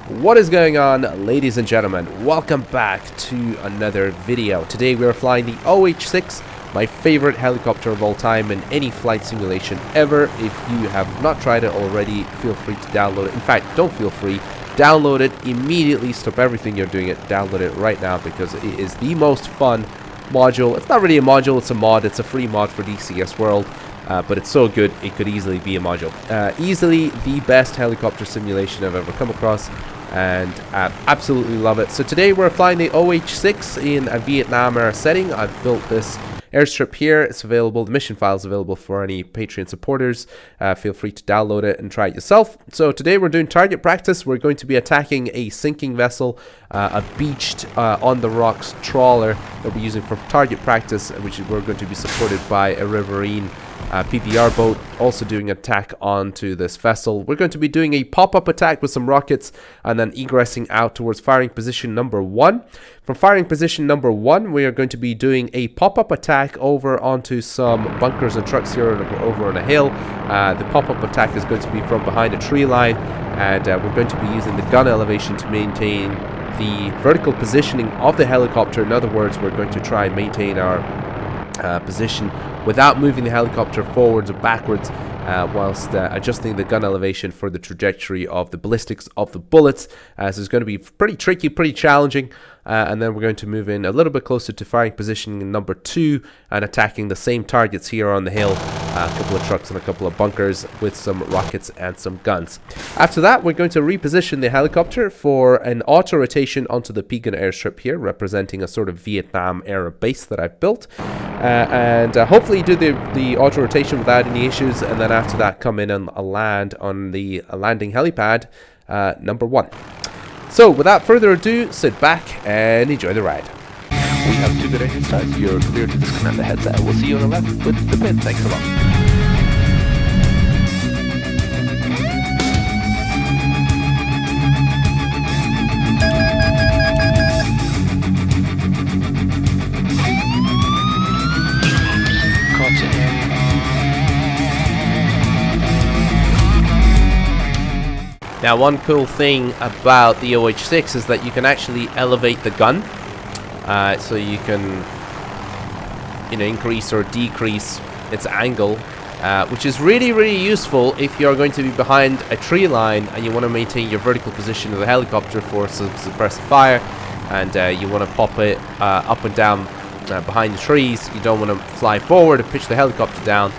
What is going on, ladies and gentlemen? Welcome back to another video. Today we are flying the OH-6, my favorite helicopter of all time in any flight simulation ever. If you have not tried it already, feel free to download it. In fact, don't feel free. Download it immediately. Stop everything you're doing. Download it right now because it is the most fun module. It's not really a module, it's a mod. It's a free mod for DCS World. But it's so good, it could easily be a module. Easily the best helicopter simulation I've ever come across, and I absolutely love it. So today we're flying the OH-6 in a Vietnam era setting. I've built this airstrip here. It's available, the mission file is available for any Patreon supporters. Feel free to download it and try it yourself. So today we're doing target practice. We're going to be attacking a sinking vessel, a beached on the rocks trawler that we'll be using for target practice, which we're going to be supported by a riverine PBR boat, also doing an attack onto this vessel. We're going to be doing a pop-up attack with some rockets and then egressing out towards firing position number 1. From firing position number 1, we are going to be doing a pop-up attack over onto some bunkers and trucks here over on a hill. The pop-up attack is going to be from behind a tree line, and we're going to be using the gun elevation to maintain the vertical positioning of the helicopter. In other words, we're going to try and maintain our position without moving the helicopter forwards or backwards, whilst adjusting the gun elevation for the trajectory of the ballistics of the bullets. So it's going to be pretty tricky, pretty challenging, and then we're going to move in a little bit closer to firing position number 2 and attacking the same targets here on the hill, a couple of trucks and a couple of bunkers with some rockets and some guns. After that, we're going to reposition the helicopter for an auto rotation onto the Pekin airstrip here, representing a sort of Vietnam era base that I've built, and hopefully do the auto rotation without any issues, and then after that come in and land on the landing helipad number 1. So without further ado, sit back and enjoy the ride. We have 2 good engine starts. You're clear to disconnect the headset. We'll see you on the left with the pin. Thanks a lot. Now, one cool thing about the OH-6 is that you can actually elevate the gun, so you can, increase or decrease its angle, which is really useful if you're going to be behind a tree line and you want to maintain your vertical position of the helicopter for some suppressive fire, and you want to pop it up and down behind the trees. You don't want to fly forward and pitch the helicopter down.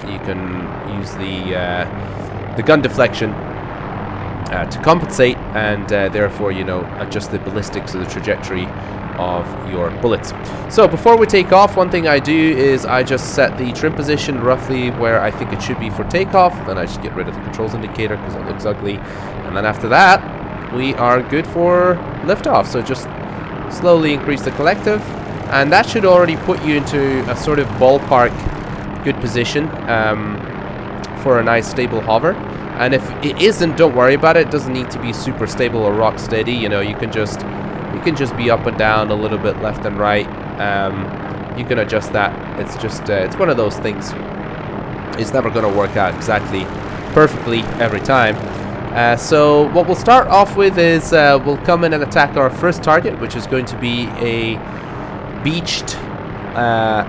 You can use the gun deflection to compensate, and therefore adjust the ballistics of the trajectory of your bullets. So before we take off, one thing I do is I just set the trim position roughly where I think it should be for takeoff. Then I just get rid of the controls indicator because it looks ugly, and then after that we are good for liftoff. So just slowly increase the collective, and that should already put you into a sort of ballpark good position for a nice stable hover. And if it isn't, don't worry about it. It doesn't need to be super stable or rock steady. You can just be up and down a little bit, left and right. You can adjust that. It's just it's one of those things. It's never going to work out exactly perfectly every time. So what we'll start off with is we'll come in and attack our first target, which is going to be a beached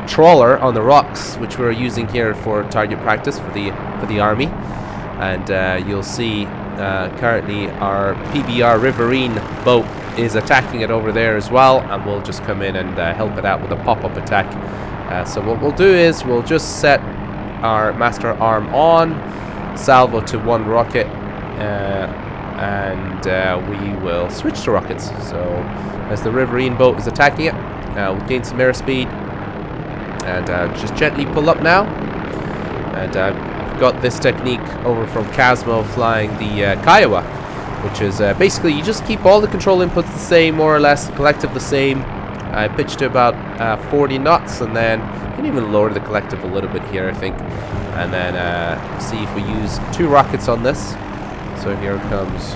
trawler on the rocks, which we're using here for target practice for the army. And you'll see currently our PBR riverine boat is attacking it over there as well, and we'll just come in and help it out with a pop-up attack. So what we'll do is we'll just set our master arm on, salvo to 1 rocket, and we will switch to rockets. So as the riverine boat is attacking it, we'll gain some airspeed and just gently pull up now. And I've got this technique over from Casmo flying the Kiowa, which is basically you just keep all the control inputs the same, more or less, collective the same. I pitched to about 40 knots, and then you can even lower the collective a little bit here, I think. And then see if we use 2 rockets on this. So here comes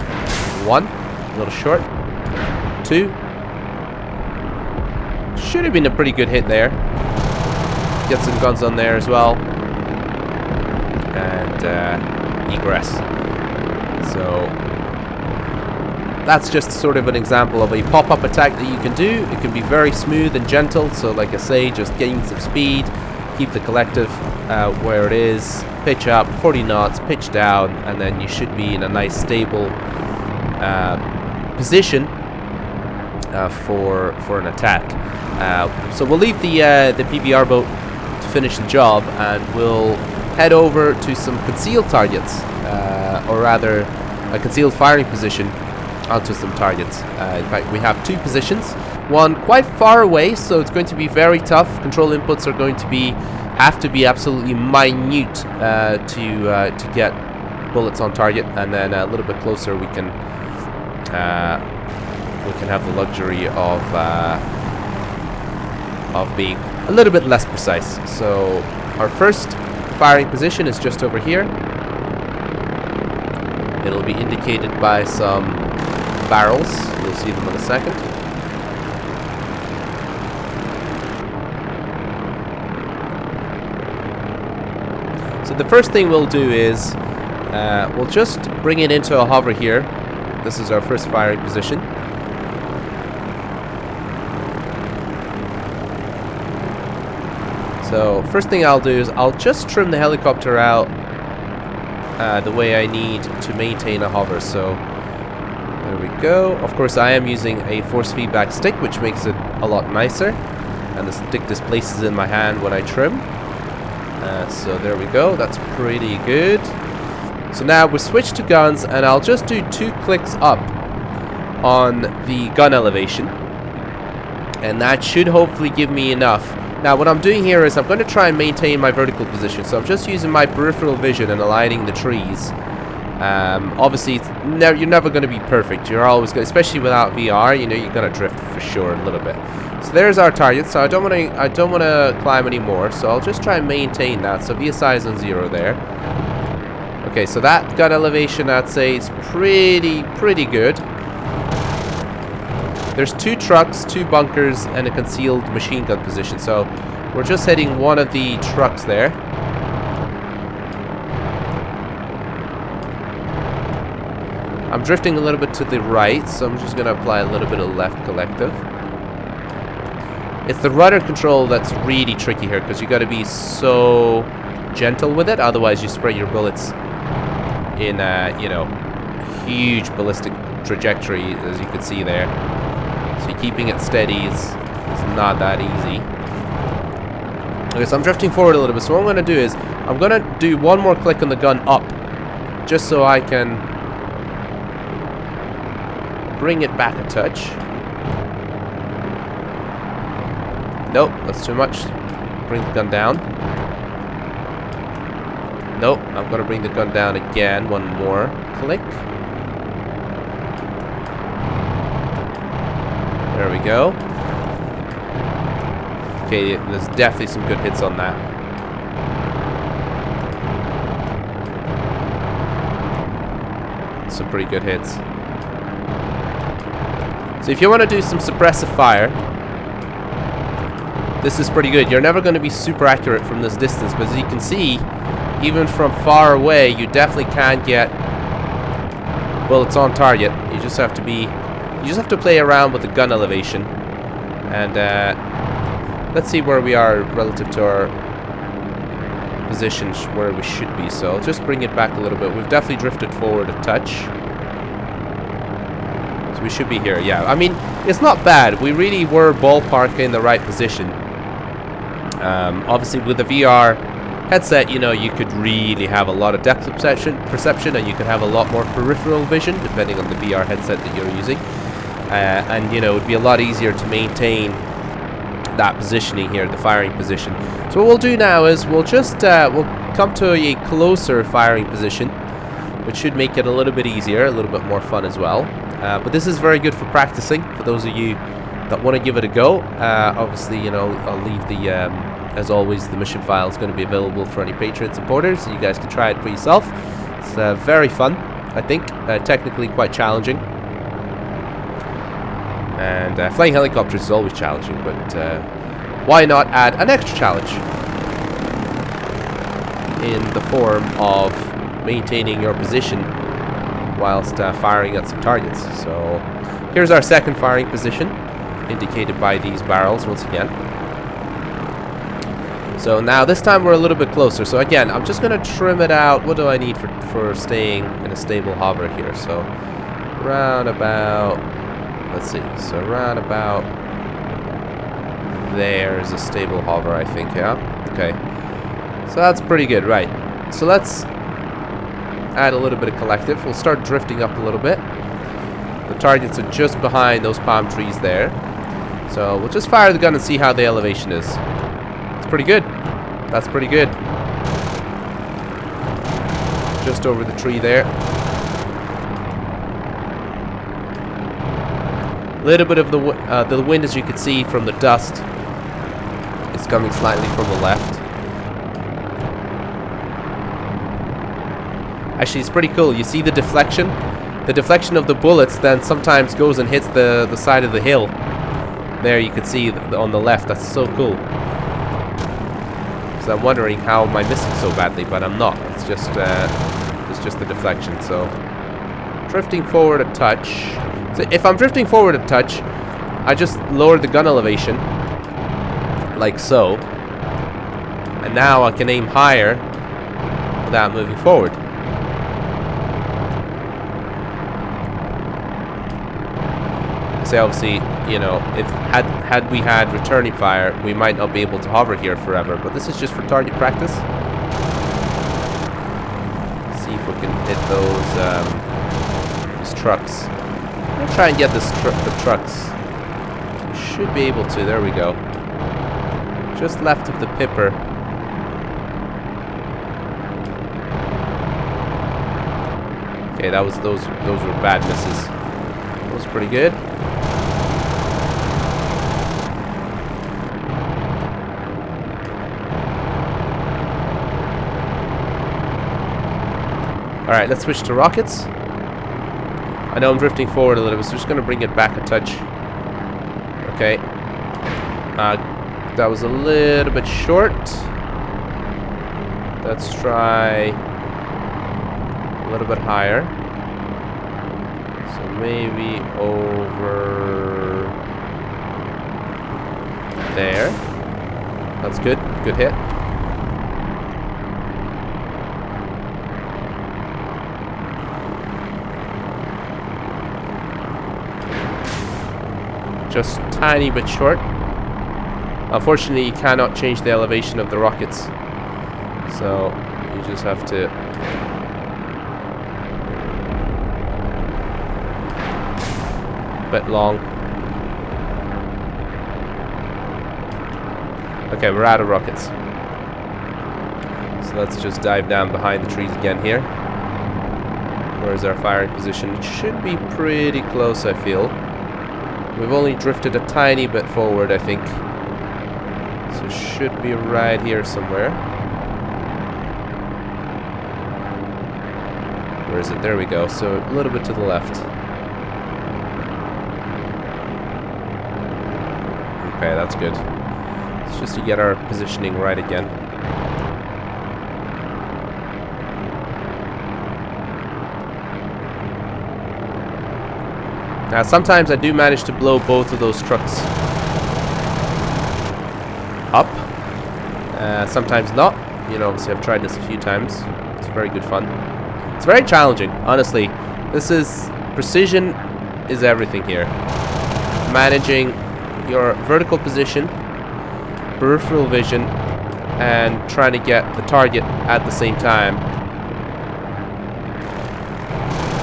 1, a little short, 2. Should have been a pretty good hit there. Get some guns on there as well. And egress. So that's just sort of an example of a pop-up attack that you can do. It can be very smooth and gentle, so like I say, just gain some speed, keep the collective where it is, pitch up 40 knots, pitch down, and then you should be in a nice stable position for an attack. So we'll leave the PBR boat to finish the job, and we'll head over to some concealed targets, or rather a concealed firing position onto some targets. In fact, we have two positions, one quite far away, so it's going to be very tough. Control inputs are going to have to be absolutely minute to get bullets on target, and then a little bit closer we can have the luxury of being a little bit less precise. So our first firing position is just over here. It'll be indicated by some barrels. You'll see them in a second. So the first thing we'll do is we'll just bring it into a hover here. This is our first firing position. So first thing I'll do is I'll just trim the helicopter out the way I need to maintain a hover. So there we go. Of course, I am using a force feedback stick, which makes it a lot nicer, and the stick displaces in my hand when I trim. So there we go. That's pretty good. So now we switch to guns, and I'll just do 2 clicks up on the gun elevation, and that should hopefully give me enough. Now what I'm doing here is I'm going to try and maintain my vertical position, so I'm just using my peripheral vision and aligning the trees. Obviously you're never going to be perfect. You're always going, especially without VR, you know, you're going to drift for sure a little bit. So there's our target. So I don't want to climb anymore, so I'll just try and maintain that. So VSI is on 0 there. Okay, so that gun elevation, I'd say, is pretty good. There's 2 trucks, 2 bunkers, and a concealed machine gun position. So we're just hitting one of the trucks there. I'm drifting a little bit to the right, so I'm just going to apply a little bit of left collective. It's the rudder control that's really tricky here, because you got to be so gentle with it, otherwise you spray your bullets in a, you know, huge ballistic trajectory, as you can see there. So keeping it steady is not that easy. Okay, so I'm drifting forward a little bit. So what I'm going to do is I'm going to do one more click on the gun up, just so I can bring it back a touch. Nope, that's too much. Bring the gun down. Nope, I'm going to bring the gun down again. One more click. There we go. Okay, there's definitely some good hits on that. Some pretty good hits. So if you want to do some suppressive fire, this is pretty good. You're never going to be super accurate from this distance, but as you can see, even from far away, you definitely can get bullets on target. You just have to play around with the gun elevation, and let's see where we are relative to our position, where we should be. So I'll just bring it back a little bit. We've definitely drifted forward a touch, so we should be here. Yeah, I mean, it's not bad. We really were ballpark in the right position. Obviously with the VR headset, you know, you could really have a lot of depth perception, and you could have a lot more peripheral vision depending on the VR headset that you're using. And you know, it would be a lot easier to maintain that positioning here, the firing position. So what we'll do now is we'll just we'll come to a closer firing position, which should make it a little bit easier, a little bit more fun as well. But this is very good for practicing for those of you that want to give it a go. Obviously, you know, I'll leave the as always, the mission file is going to be available for any Patreon supporters, so you guys can try it for yourself. It's very fun, I think, technically quite challenging. And flying helicopters is always challenging, but why not add an extra challenge in the form of maintaining your position whilst firing at some targets. So here's our second firing position, indicated by these barrels once again. So now this time we're a little bit closer. So again, I'm just going to trim it out. What do I need for staying in a stable hover here? So around about, let's see, so around about there's a stable hover, I think, yeah? Okay. So that's pretty good, right. So let's add a little bit of collective. We'll start drifting up a little bit. The targets are just behind those palm trees there. So we'll just fire the gun and see how the elevation is. It's pretty good. That's pretty good. Just over the tree there. A little bit of the wind, as you can see from the dust, is coming slightly from the left. Actually, it's pretty cool. You see the deflection? The deflection of the bullets then sometimes goes and hits the side of the hill. There you can see on the left. That's so cool. So I'm wondering how am I missing so badly, but I'm not. It's just the deflection. So drifting forward a touch. So if I'm drifting forward a touch, I just lower the gun elevation, like so. And now I can aim higher without moving forward. So obviously, you know, if had we had returning fire, we might not be able to hover here forever. But this is just for target practice. See if we can hit these trucks. I'm gonna try and get the trucks. We should be able to. There we go. Just left of the pipper. Okay, those were bad misses. That was pretty good. Alright, let's switch to rockets. I know I'm drifting forward a little bit, so I'm just going to bring it back a touch. Okay. That was a little bit short. Let's try a little bit higher. So maybe over there. That's good. Good hit. Just tiny bit short. Unfortunately, you cannot change the elevation of the rockets, so you just have to bit long. Okay, we're out of rockets, so let's just dive down behind the trees again here. Where's our firing position? It should be pretty close, I feel. We've only drifted a tiny bit forward, I think. So it should be right here somewhere. Where is it? There we go. So a little bit to the left. Okay, that's good. It's just to get our positioning right again. Now, sometimes I do manage to blow both of those trucks up. Sometimes not. You know, obviously I've tried this a few times. It's very good fun. It's very challenging, honestly. This is... precision is everything here. Managing your vertical position, peripheral vision, and trying to get the target at the same time.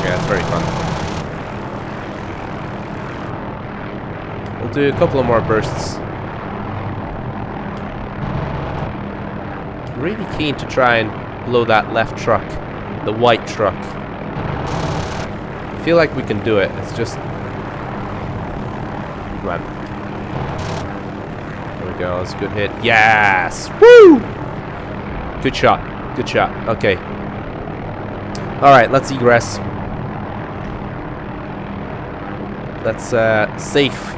Yeah, it's very fun. We'll do a couple of more bursts. Really keen to try and blow that left truck, the white truck. I feel like we can do it. It's just... come on. There we go. That's a good hit. Yes! Woo! Good shot. Good shot. Okay. Alright, let's egress. Let's safe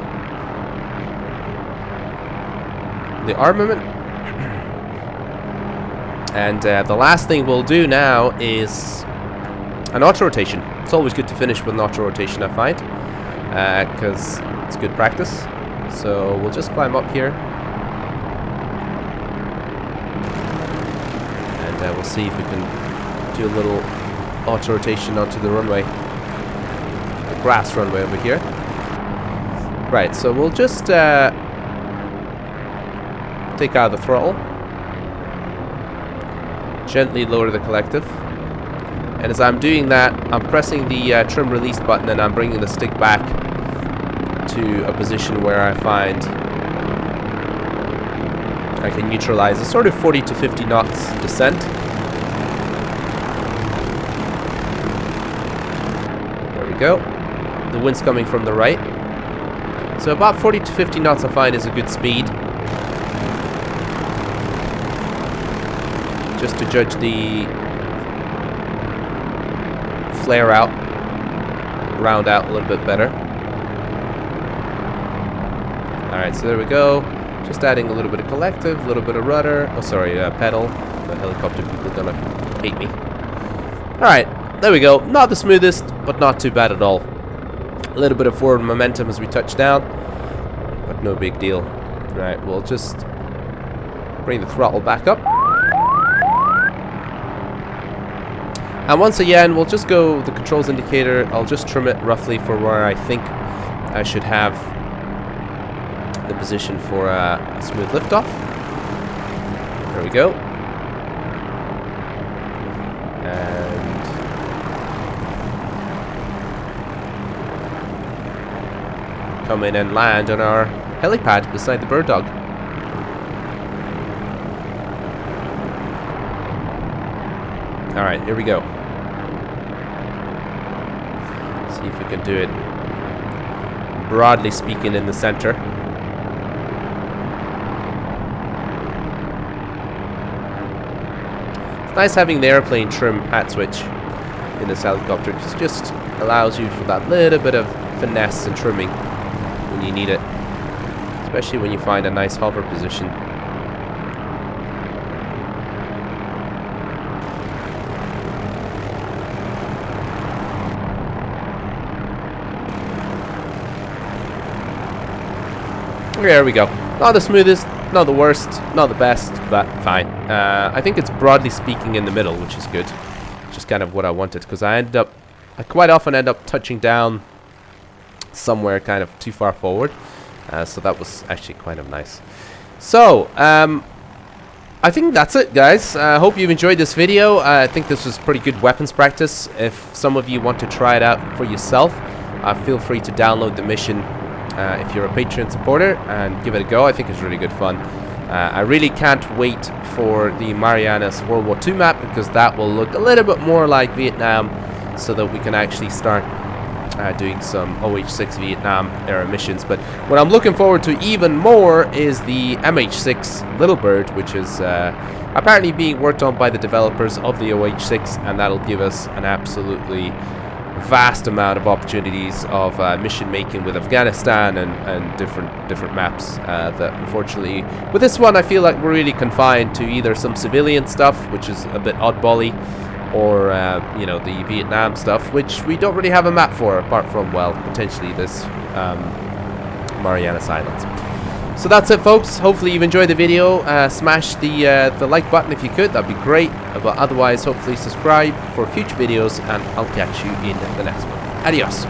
the armament. And the last thing we'll do now is an auto rotation. It's always good to finish with an auto rotation, I find, because it's good practice. So we'll just climb up here, and we'll see if we can do a little auto rotation onto the runway, the grass runway over here. Right, so we'll just take out the throttle, gently lower the collective, and as I'm doing that, I'm pressing the trim release button, and I'm bringing the stick back to a position where I find I can neutralize a sort of 40 to 50 knots descent. There we go. The wind's coming from the right. So about 40 to 50 knots I find is a good speed. Just to judge the flare out, round out a little bit better. Alright, so there we go. Just adding a little bit of collective, a little bit of rudder. Oh, sorry, pedal. The helicopter people are gonna hate me. Alright, there we go. Not the smoothest, but not too bad at all. A little bit of forward momentum as we touch down, but no big deal. Right, we'll just bring the throttle back up. And once again, we'll just go the controls indicator. I'll just trim it roughly for where I think I should have the position for a smooth liftoff. There we go. And come in and land on our helipad beside the bird dog. Alright, here we go. See if we can do it, broadly speaking, in the center. It's nice having the airplane trim hat switch in this helicopter, because it just allows you for that little bit of finesse and trimming when you need it, especially when you find a nice hover position. There we go. Not the smoothest, not the worst, not the best, but fine. I think it's broadly speaking in the middle, which is good. Just kind of what I wanted, because I quite often end up touching down somewhere kind of too far forward. So that was actually kind of nice. So, I think that's it, guys. I hope you've enjoyed this video. I think this was pretty good weapons practice. If some of you want to try it out for yourself, feel free to download the mission if you're a Patreon supporter and give it a go. I think it's really good fun. I really can't wait for the Marianas World War II map, because that will look a little bit more like Vietnam, so that we can actually start doing some OH-6 Vietnam era missions. But what I'm looking forward to even more is the MH6 Little Bird, which is apparently being worked on by the developers of the OH-6, and that'll give us an absolutely vast amount of opportunities of mission making with Afghanistan and different maps that unfortunately with this one I feel like we're really confined to either some civilian stuff, which is a bit oddbally, or you know, the Vietnam stuff, which we don't really have a map for, apart from, well, potentially this Marianas Islands. So that's it, folks. Hopefully you've enjoyed the video. Smash the like button if you could, that'd be great. But otherwise, hopefully subscribe for future videos, and I'll catch you in the next one. Adios.